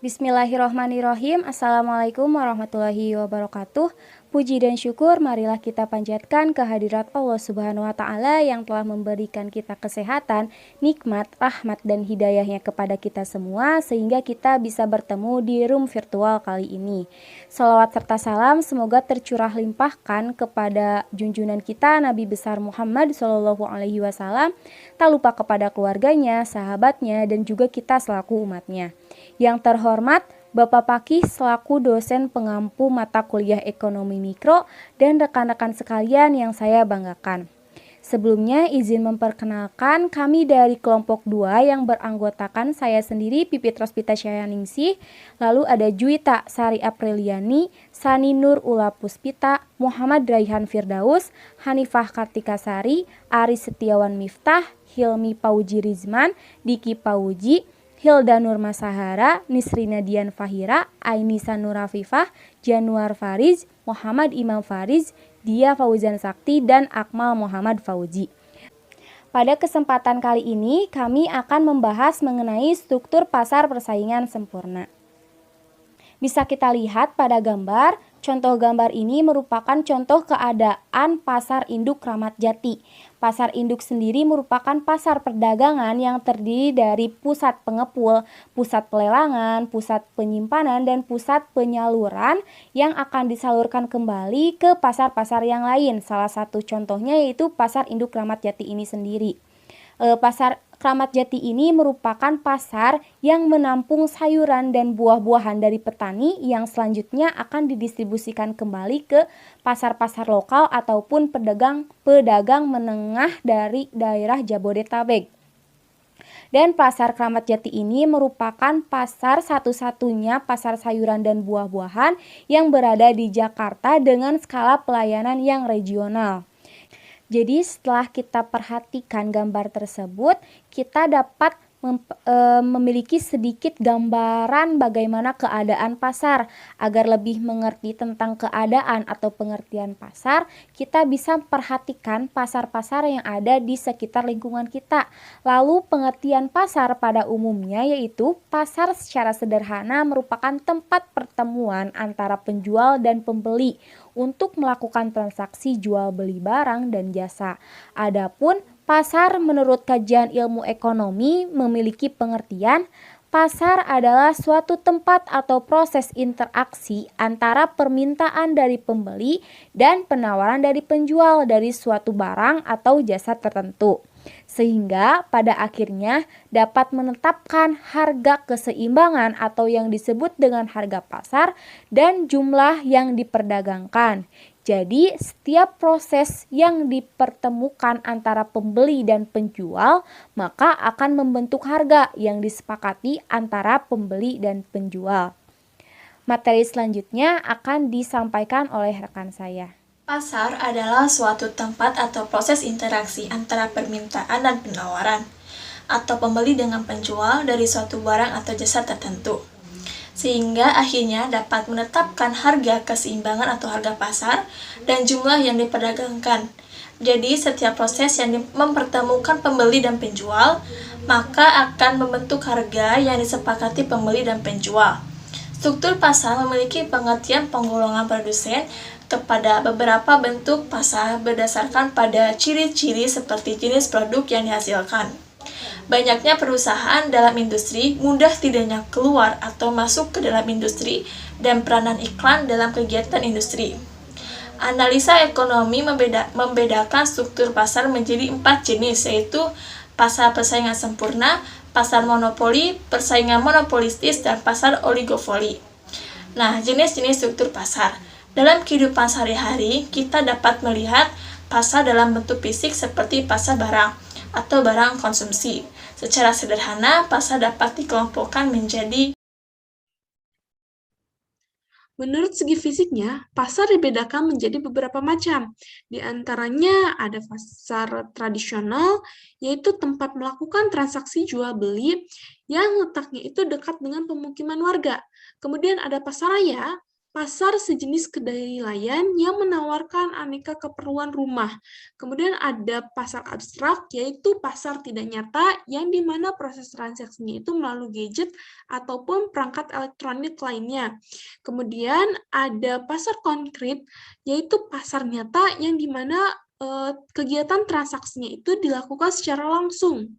Bismillahirrohmanirrohim. Assalamualaikum warahmatullahi wabarakatuh. Puji dan syukur marilah kita panjatkan kehadirat Allah Subhanahu wa Ta'ala yang telah memberikan kita kesehatan, nikmat, rahmat, dan hidayahnya kepada kita semua sehingga kita bisa bertemu di room virtual kali ini. Salawat serta salam semoga tercurah limpahkan kepada junjungan kita Nabi besar Muhammad SAW, tak lupa kepada keluarganya, sahabatnya, dan juga kita selaku umatnya. Yang terhormat Bapak Pakih selaku dosen pengampu mata kuliah ekonomi mikro dan rekan-rekan sekalian yang saya banggakan. Sebelumnya izin memperkenalkan kami dari kelompok 2 yang beranggotakan saya sendiri Pipit Rospita Syayaningsih, lalu ada Juwita Sari Apriliani, Sani Nur Ula Puspita, Muhammad Raihan Firdaus, Hanifah Kartikasari, Aris Setiawan Miftah, Hilmi Pauji Rizman, Diki Pauji, Hilda Nur Masahara, Nisrina Dian Fahira, Ainisa Nur Afifah, Januar Fariz, Muhammad Imam Fariz, Dia Fauzan Sakti, dan Akmal Muhammad Fauzi. Pada kesempatan kali ini kami akan membahas mengenai struktur pasar persaingan sempurna. Bisa kita lihat pada gambar, contoh gambar ini merupakan contoh keadaan pasar induk Kramat Jati. Pasar induk sendiri merupakan pasar perdagangan yang terdiri dari pusat pengepul, pusat pelelangan, pusat penyimpanan, dan pusat penyaluran yang akan disalurkan kembali ke pasar-pasar yang lain. Salah satu contohnya yaitu pasar induk Kramat Jati ini sendiri. Pasar Kramat Jati ini merupakan pasar yang menampung sayuran dan buah-buahan dari petani yang selanjutnya akan didistribusikan kembali ke pasar-pasar lokal ataupun pedagang menengah dari daerah Jabodetabek. Dan pasar Kramat Jati ini merupakan pasar satu-satunya pasar sayuran dan buah-buahan yang berada di Jakarta dengan skala pelayanan yang regional. Jadi setelah kita perhatikan gambar tersebut, kita dapat memiliki sedikit gambaran bagaimana keadaan pasar. Agar lebih mengerti tentang keadaan atau pengertian pasar, kita bisa perhatikan pasar-pasar yang ada di sekitar lingkungan kita. Lalu pengertian pasar pada umumnya yaitu pasar secara sederhana merupakan tempat pertemuan antara penjual dan pembeli untuk melakukan transaksi jual beli barang dan jasa. Adapun pasar menurut kajian ilmu ekonomi memiliki pengertian pasar adalah suatu tempat atau proses interaksi antara permintaan dari pembeli dan penawaran dari penjual dari suatu barang atau jasa tertentu, sehingga pada akhirnya dapat menetapkan harga keseimbangan atau yang disebut dengan harga pasar dan jumlah yang diperdagangkan. Jadi, setiap proses yang dipertemukan antara pembeli dan penjual, maka akan membentuk harga yang disepakati antara pembeli dan penjual. Materi selanjutnya akan disampaikan oleh rekan saya. Pasar adalah suatu tempat atau proses interaksi antara permintaan dan penawaran, atau pembeli dengan penjual dari suatu barang atau jasa tertentu, sehingga akhirnya dapat menetapkan harga keseimbangan atau harga pasar dan jumlah yang diperdagangkan. Jadi setiap proses yang mempertemukan pembeli dan penjual, maka akan membentuk harga yang disepakati pembeli dan penjual. Struktur pasar memiliki pengertian penggolongan produsen kepada beberapa bentuk pasar berdasarkan pada ciri-ciri seperti jenis produk yang dihasilkan. Banyaknya perusahaan dalam industri, mudah tidaknya keluar atau masuk ke dalam industri, dan peranan iklan dalam kegiatan industri. Analisa ekonomi membedakan struktur pasar menjadi 4 jenis, yaitu pasar persaingan sempurna, pasar monopoli, persaingan monopolistis, dan pasar oligopoli. Nah, jenis-jenis struktur pasar. Dalam kehidupan sehari-hari, kita dapat melihat pasar dalam bentuk fisik seperti pasar barang atau barang konsumsi. Secara sederhana, pasar dapat dikelompokkan menjadi. Menurut segi fisiknya, pasar dibedakan menjadi beberapa macam. Di antaranya ada pasar tradisional, yaitu tempat melakukan transaksi jual beli yang letaknya itu dekat dengan pemukiman warga. Kemudian ada pasar raya, pasar sejenis kedai layan yang menawarkan aneka keperluan rumah. Kemudian ada pasar abstrak, yaitu pasar tidak nyata yang dimana proses transaksinya itu melalui gadget ataupun perangkat elektronik lainnya. Kemudian ada pasar konkret, yaitu pasar nyata yang dimana kegiatan transaksinya itu dilakukan secara langsung.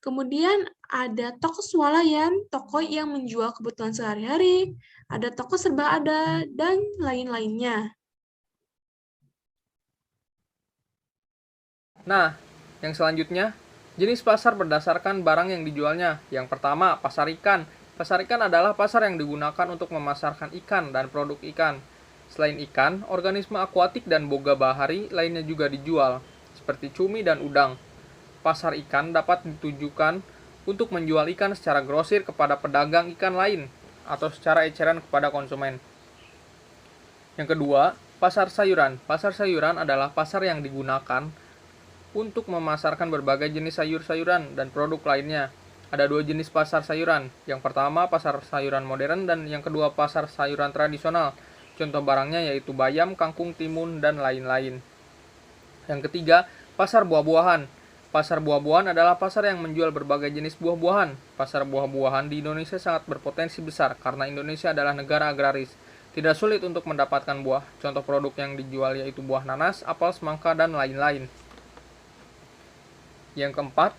Kemudian ada toko swalayan, toko yang menjual kebutuhan sehari-hari, ada toko serba ada, dan lain-lainnya. Nah, yang selanjutnya, jenis pasar berdasarkan barang yang dijualnya. Yang pertama, pasar ikan. Pasar ikan adalah pasar yang digunakan untuk memasarkan ikan dan produk ikan. Selain ikan, organisme akuatik dan boga bahari lainnya juga dijual, seperti cumi dan udang. Pasar ikan dapat ditujukan untuk menjual ikan secara grosir kepada pedagang ikan lain atau secara eceran kepada konsumen. Yang kedua, pasar sayuran. Pasar sayuran adalah pasar yang digunakan untuk memasarkan berbagai jenis sayur-sayuran dan produk lainnya. Ada dua jenis pasar sayuran. Yang pertama, pasar sayuran modern, dan yang kedua, pasar sayuran tradisional. Contoh barangnya yaitu bayam, kangkung, timun, dan lain-lain. Yang ketiga, pasar buah-buahan. Pasar buah-buahan adalah pasar yang menjual berbagai jenis buah-buahan. Pasar buah-buahan di Indonesia sangat berpotensi besar karena Indonesia adalah negara agraris. Tidak sulit untuk mendapatkan buah. Contoh produk yang dijual yaitu buah nanas, apel, semangka, dan lain-lain. Yang keempat,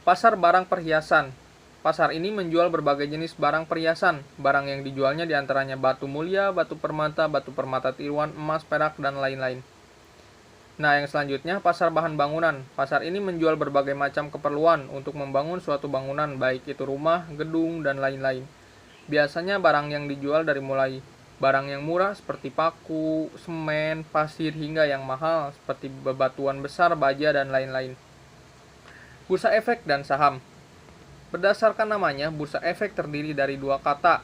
pasar barang perhiasan. Pasar ini menjual berbagai jenis barang perhiasan. Barang yang dijualnya diantaranya batu mulia, batu permata tiruan, emas, perak, dan lain-lain. Nah, yang selanjutnya, pasar bahan bangunan. Pasar ini menjual berbagai macam keperluan untuk membangun suatu bangunan, baik itu rumah, gedung, dan lain-lain. Biasanya barang yang dijual dari mulai barang yang murah seperti paku, semen, pasir, hingga yang mahal seperti bebatuan besar, baja, dan lain-lain. Bursa efek dan saham. Berdasarkan namanya, bursa efek terdiri dari dua kata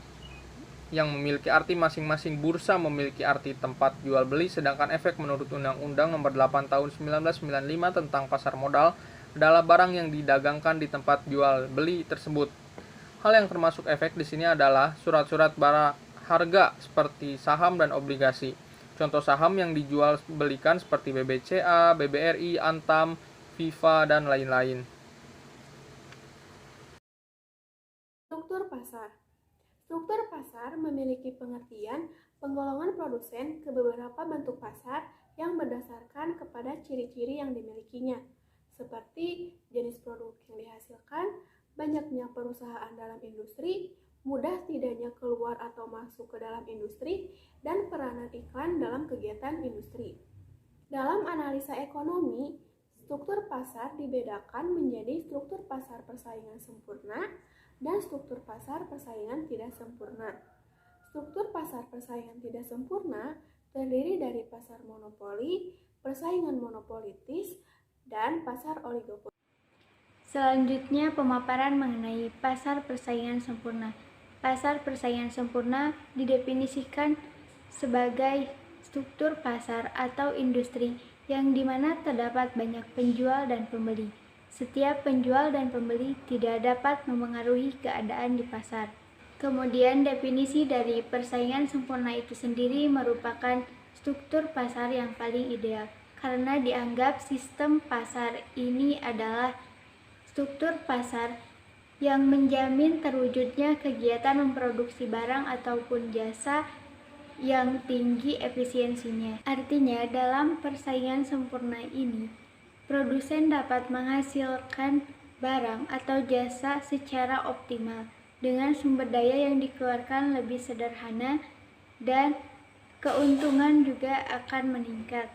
yang memiliki arti masing-masing. Bursa memiliki arti tempat jual beli, sedangkan efek menurut Undang-Undang Nomor 8 Tahun 1995 tentang pasar modal adalah barang yang didagangkan di tempat jual beli tersebut. Hal yang termasuk efek di sini adalah surat-surat barang harga seperti saham dan obligasi. Contoh saham yang dijual belikan seperti BBCA, BBRI, Antam, FIFA, dan lain-lain. Struktur pasar. Struktur pasar memiliki pengertian penggolongan produsen ke beberapa bentuk pasar yang berdasarkan kepada ciri-ciri yang dimilikinya, seperti jenis produk yang dihasilkan, banyaknya perusahaan dalam industri, mudah tidaknya keluar atau masuk ke dalam industri, dan peranan iklan dalam kegiatan industri. Dalam analisa ekonomi, struktur pasar dibedakan menjadi struktur pasar persaingan sempurna dan struktur pasar persaingan tidak sempurna. Struktur pasar persaingan tidak sempurna terdiri dari pasar monopoli, persaingan monopolitis, dan pasar oligopoli. Selanjutnya, pemaparan mengenai pasar persaingan sempurna. Pasar persaingan sempurna didefinisikan sebagai struktur pasar atau industri yang dimana terdapat banyak penjual dan pembeli. Setiap penjual dan pembeli tidak dapat memengaruhi keadaan di pasar. Kemudian definisi dari persaingan sempurna itu sendiri merupakan struktur pasar yang paling ideal karena dianggap sistem pasar ini adalah struktur pasar yang menjamin terwujudnya kegiatan memproduksi barang ataupun jasa yang tinggi efisiensinya. Artinya, dalam persaingan sempurna ini, produsen dapat menghasilkan barang atau jasa secara optimal dengan sumber daya yang dikeluarkan lebih sederhana dan keuntungan juga akan meningkat.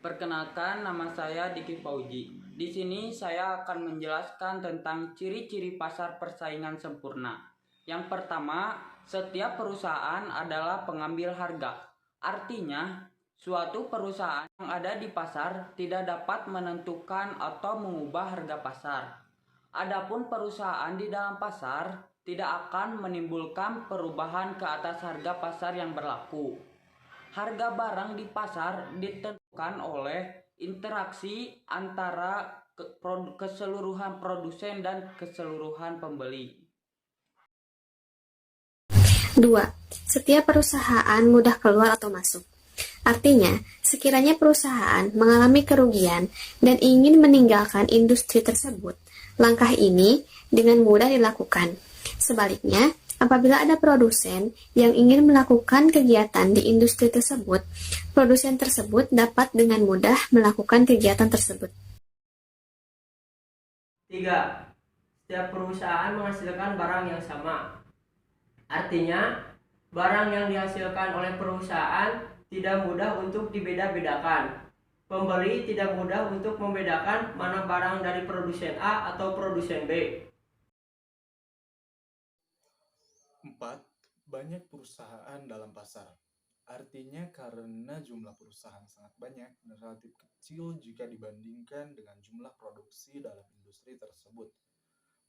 Perkenalkan, nama saya Diki Fauji. Di sini saya akan menjelaskan tentang ciri-ciri pasar persaingan sempurna. Yang pertama, setiap perusahaan adalah pengambil harga. Artinya, suatu perusahaan yang ada di pasar tidak dapat menentukan atau mengubah harga pasar. Adapun perusahaan di dalam pasar tidak akan menimbulkan perubahan ke atas harga pasar yang berlaku. Harga barang di pasar ditentukan oleh interaksi antara keseluruhan produsen dan keseluruhan pembeli. 2. Setiap perusahaan mudah keluar atau masuk. Artinya, sekiranya perusahaan mengalami kerugian dan ingin meninggalkan industri tersebut, langkah ini dengan mudah dilakukan. Sebaliknya, apabila ada produsen yang ingin melakukan kegiatan di industri tersebut, produsen tersebut dapat dengan mudah melakukan kegiatan tersebut. 3. Setiap perusahaan menghasilkan barang yang sama. Artinya, barang yang dihasilkan oleh perusahaan tidak mudah untuk dibeda-bedakan. Pembeli tidak mudah untuk membedakan mana barang dari produsen A atau produsen B. 4. Banyak perusahaan dalam pasar. Artinya karena jumlah perusahaan sangat banyak dan relatif kecil jika dibandingkan dengan jumlah produksi dalam industri tersebut,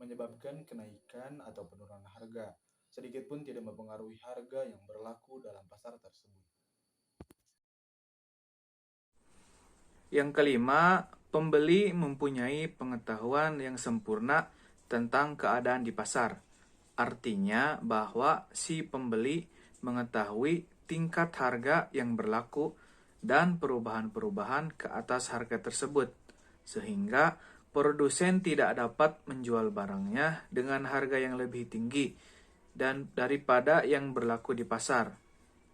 menyebabkan kenaikan atau penurunan harga, sedikit pun tidak mempengaruhi harga yang berlaku dalam pasar tersebut. Yang kelima, pembeli mempunyai pengetahuan yang sempurna tentang keadaan di pasar. Artinya bahwa si pembeli mengetahui tingkat harga yang berlaku dan perubahan-perubahan ke atas harga tersebut, sehingga produsen tidak dapat menjual barangnya dengan harga yang lebih tinggi dan daripada yang berlaku di pasar.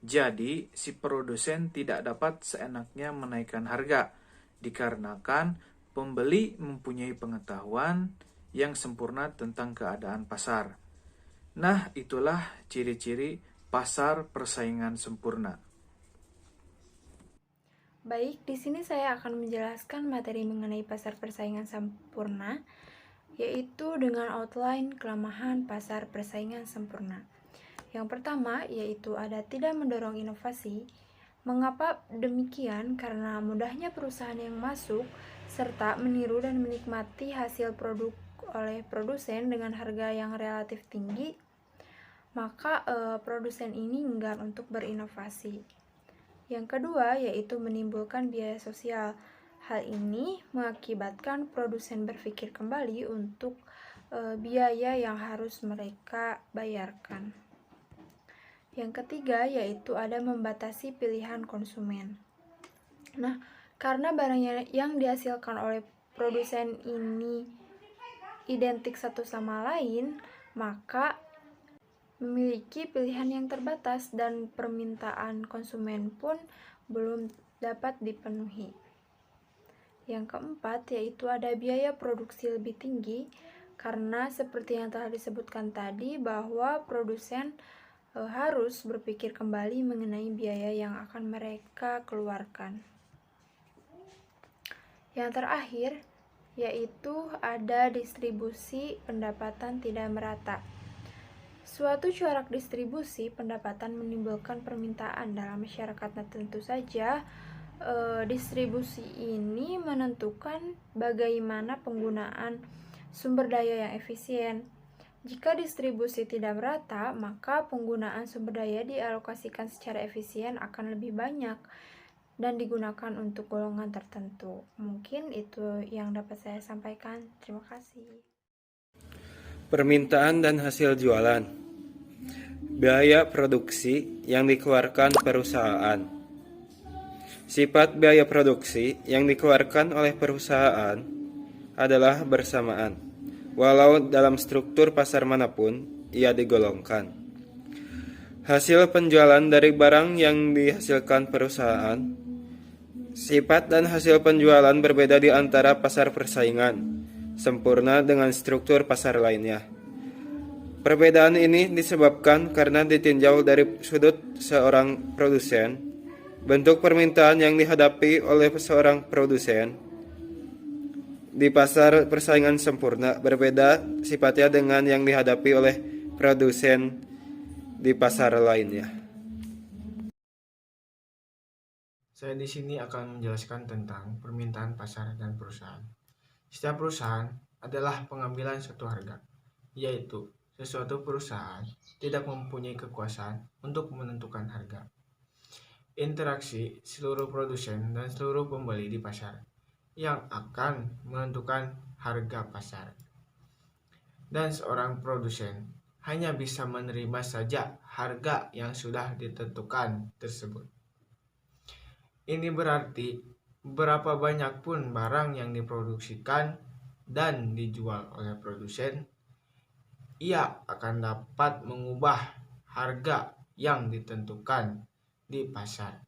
Jadi, si produsen tidak dapat seenaknya menaikkan harga, dikarenakan pembeli mempunyai pengetahuan yang sempurna tentang keadaan pasar. Nah, itulah ciri-ciri pasar persaingan sempurna. Baik, di sini saya akan menjelaskan materi mengenai pasar persaingan sempurna, yaitu dengan outline kelemahan pasar persaingan sempurna. Yang pertama, yaitu ada tidak mendorong inovasi. Mengapa demikian? Karena mudahnya perusahaan yang masuk serta meniru dan menikmati hasil produk oleh produsen dengan harga yang relatif tinggi, maka produsen ini enggan untuk berinovasi. Yang kedua, yaitu menimbulkan biaya sosial. Hal ini mengakibatkan produsen berpikir kembali untuk biaya yang harus mereka bayarkan. Yang ketiga, yaitu ada membatasi pilihan konsumen. Nah, karena barang yang dihasilkan oleh produsen ini identik satu sama lain, maka memiliki pilihan yang terbatas dan permintaan konsumen pun belum dapat dipenuhi. Yang keempat, yaitu ada biaya produksi lebih tinggi, karena seperti yang telah disebutkan tadi bahwa produsen harus berpikir kembali mengenai biaya yang akan mereka keluarkan. Yang terakhir, yaitu ada distribusi pendapatan tidak merata. Suatu corak distribusi pendapatan menimbulkan permintaan dalam masyarakat. Nah, tentu saja distribusi ini menentukan bagaimana penggunaan sumber daya yang efisien. Jika distribusi tidak merata, maka penggunaan sumber daya dialokasikan secara efisien akan lebih banyak dan digunakan untuk golongan tertentu. Mungkin itu yang dapat saya sampaikan. Terima kasih. Permintaan dan hasil jualan. Biaya produksi yang dikeluarkan perusahaan. Sifat biaya produksi yang dikeluarkan oleh perusahaan adalah bersamaan, walau dalam struktur pasar manapun ia digolongkan. Hasil penjualan dari barang yang dihasilkan perusahaan. Sifat dan hasil penjualan berbeda di antara pasar persaingan sempurna dengan struktur pasar lainnya. Perbedaan ini disebabkan karena ditinjau dari sudut seorang produsen. Bentuk permintaan yang dihadapi oleh seorang produsen di pasar persaingan sempurna berbeda sifatnya dengan yang dihadapi oleh produsen di pasar lainnya. Saya di sini akan menjelaskan tentang permintaan pasar dan perusahaan. Setiap perusahaan adalah pengambilan suatu harga, yaitu sesuatu perusahaan tidak mempunyai kekuasaan untuk menentukan harga. Interaksi seluruh produsen dan seluruh pembeli di pasar yang akan menentukan harga pasar. Dan seorang produsen hanya bisa menerima saja harga yang sudah ditentukan tersebut. Ini berarti berapa banyak pun barang yang diproduksikan dan dijual oleh produsen, ia akan dapat mengubah harga yang ditentukan di pasar.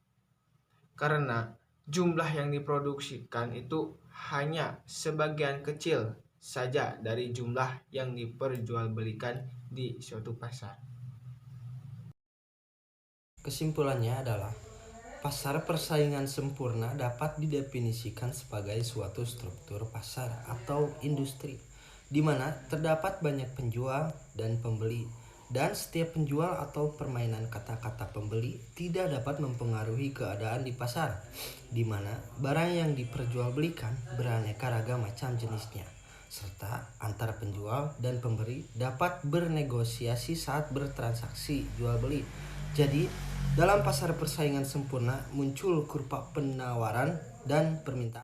Karena jumlah yang diproduksikan itu hanya sebagian kecil saja dari jumlah yang diperjualbelikan di suatu pasar. Kesimpulannya adalah pasar persaingan sempurna dapat didefinisikan sebagai suatu struktur pasar atau industri di mana terdapat banyak penjual dan pembeli, dan setiap penjual atau permainan kata-kata pembeli tidak dapat mempengaruhi keadaan di pasar, di mana barang yang diperjualbelikan beraneka ragam macam jenisnya, serta antara penjual dan pembeli dapat bernegosiasi saat bertransaksi jual beli. Jadi, dalam pasar persaingan sempurna muncul kurva penawaran dan permintaan.